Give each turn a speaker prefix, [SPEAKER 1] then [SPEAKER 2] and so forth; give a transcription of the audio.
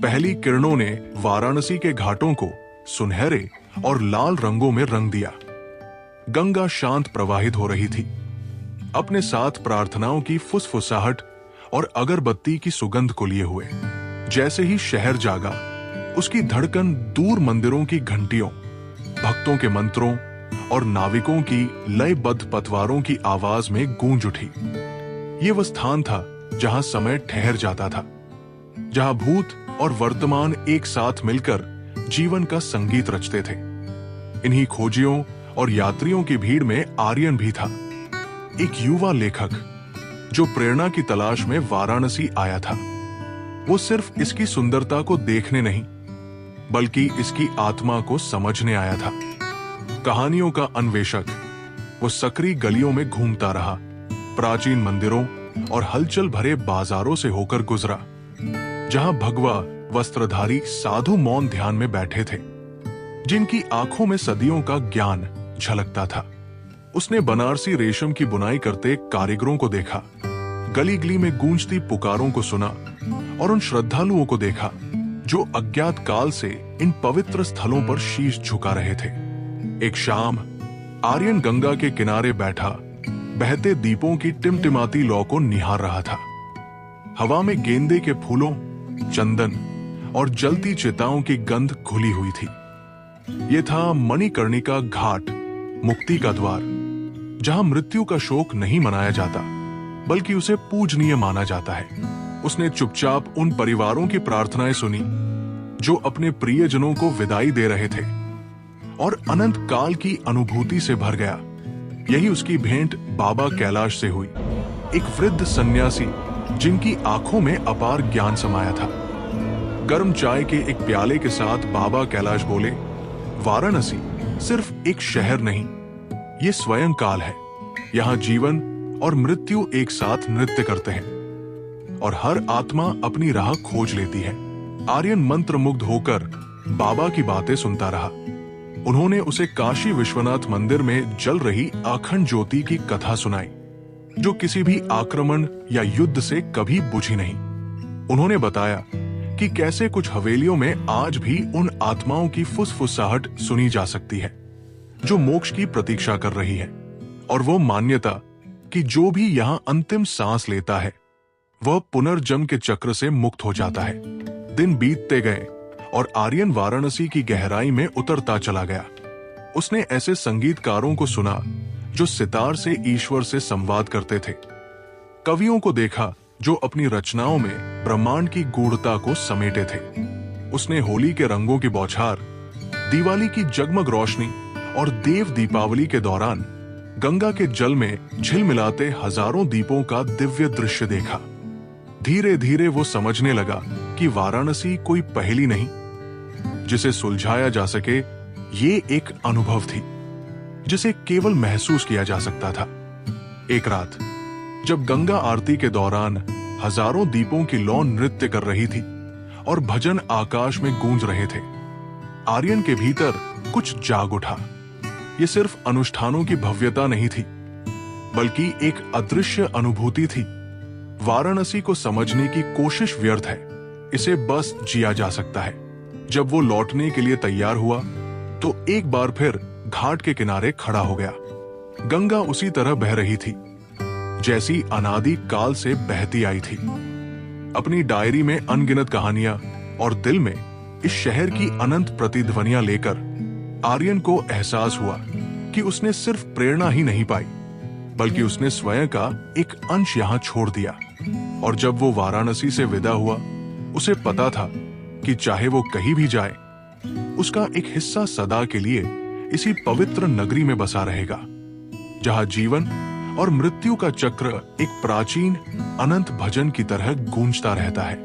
[SPEAKER 1] पहली किरणों ने वाराणसी के घाटों को सुनहरे और लाल रंगों में रंग दिया। गंगा शांत प्रवाहित हो रही थी, अपने साथ प्रार्थनाओं की फुसफुसाहट और अगरबत्ती की सुगंध को लिए हुए। जैसे ही शहर जागा, उसकी धड़कन दूर मंदिरों की घंटियों, भक्तों के मंत्रों और नाविकों की लयबद्ध पतवारों की आवाज में गूंज उठी। ये वह स्थान था जहां समय ठहर जाता था, जहां भूत और वर्तमान एक साथ मिलकर जीवन का संगीत रचते थे। इन्हीं खोजियों और यात्रियों की भीड़ में आर्यन भी था, एक युवा लेखक जो प्रेरणा की तलाश में वाराणसी आया था। वो सिर्फ इसकी सुंदरता को देखने नहीं, बल्कि इसकी आत्मा को समझने आया था। कहानियों का अन्वेषक, वो सकरी गलियों में घूमता रहा, प्राचीन मंदिरों और हलचल भरे बाजारों से होकर गुजरा, जहां भगवा वस्त्रधारी साधु मौन ध्यान में बैठे थे, जिनकी आंखों में सदियों का ज्ञान झलकता था। उसने बनारसी रेशम की बुनाई करते कारीगरों को देखा, गली गली में गूंजती पुकारों को सुना और उन श्रद्धालुओं को देखा जो अज्ञात काल से इन पवित्र स्थलों पर शीश झुका रहे थे। एक शाम आर्यन गंगा के किनारे बैठा बहते दीपों की टिमटिमाती लौ को निहार रहा था। हवा में गेंदे के फूलों, चंदन और जलती चिताओं की गंध घुली हुई थी। यह था मणिकर्णिका घाट, मुक्ति का द्वार, जहां मृत्यु का शोक नहीं मनाया जाता, बल्कि उसे पूजनीय माना जाता है। उसने चुपचाप उन परिवारों की प्रार्थनाएं सुनी जो अपने प्रियजनों को विदाई दे रहे थे, और अनंत काल की अनुभूति से भर गया। यही उसकी भेंट बाबा कैलाश से हुई, एक वृद्ध सन्यासी जिनकी आंखों में अपार ज्ञान समाया था। गर्म चाय के एक प्याले के साथ बाबा कैलाश बोले, वाराणसी सिर्फ एक शहर नहीं, ये स्वयं काल है। यहाँ जीवन और मृत्यु एक साथ नृत्य करते हैं और हर आत्मा अपनी राह खोज लेती है। आर्यन मंत्रमुग्ध होकर बाबा की बातें सुनता रहा। उन्होंने उसे काशी विश्वनाथ मंदिर में जल रही अखंड ज्योति की कथा सुनाई, जो किसी भी आक्रमण या युद्ध से कभी बुझी नहीं। उन्होंने बताया कि कैसे कुछ हवेलियों में आज भी उन आत्माओं की फुसफुसाहट सुनी जा सकती है जो मोक्ष की प्रतीक्षा कर रही है, और वो मान्यता कि जो भी यहाँ अंतिम सांस लेता है वह पुनर्जन्म के चक्र से मुक्त हो जाता है। दिन बीतते गए और आर्यन वाराणसी की गहराई में उतरता चला गया। उसने ऐसे संगीतकारों को सुना जो सितार से ईश्वर से संवाद करते थे, कवियों को देखा जो अपनी रचनाओं में ब्रह्मांड की गूढ़ता को समेटे थे। उसने होली के रंगों की बौछार, दिवाली की जगमग रोशनी और देव दीपावली के दौरान गंगा के जल में झिलमिलाते हजारों दीपों का दिव्य दृश्य देखा। धीरे धीरे वो समझने लगा कि वाराणसी कोई पहेली नहीं जिसे सुलझाया जा सके, ये एक अनुभव थी जिसे केवल महसूस किया जा सकता था। एक रात जब गंगा आरती के दौरान हजारों दीपों की लौ नृत्य कर रही थी और भजन आकाश में गूंज रहे थे, आर्यन के भीतर कुछ जाग उठा। ये सिर्फ अनुष्ठानों की भव्यता नहीं थी, बल्कि एक अदृश्य अनुभूति थी। वाराणसी को समझने की कोशिश व्यर्थ है, इसे बस जिया जा सकता है। जब वो लौटने के लिए तैयार हुआ तो एक बार फिर घाट के किनारे खड़ा हो गया। गंगा उसी तरह बह रही थी जैसी अनादि काल से बहती आई थी। अपनी डायरी में अनगिनत कहानियां और दिल में इस शहर की अनंत प्रतिध्वनियां लेकर आर्यन को एहसास हुआ कि उसने सिर्फ प्रेरणा ही नहीं पाई, बल्कि उसने स्वयं का एक अंश यहां छोड़ दिया। और जब वो वाराणसी से विदा हुआ, उसे पता था कि चाहे वो कहीं भी जाए, उसका एक हिस्सा सदा के लिए इसी पवित्र नगरी में बसा रहेगा, जहां जीवन और मृत्यु का चक्र एक प्राचीन अनंत भजन की तरह गूंजता रहता है।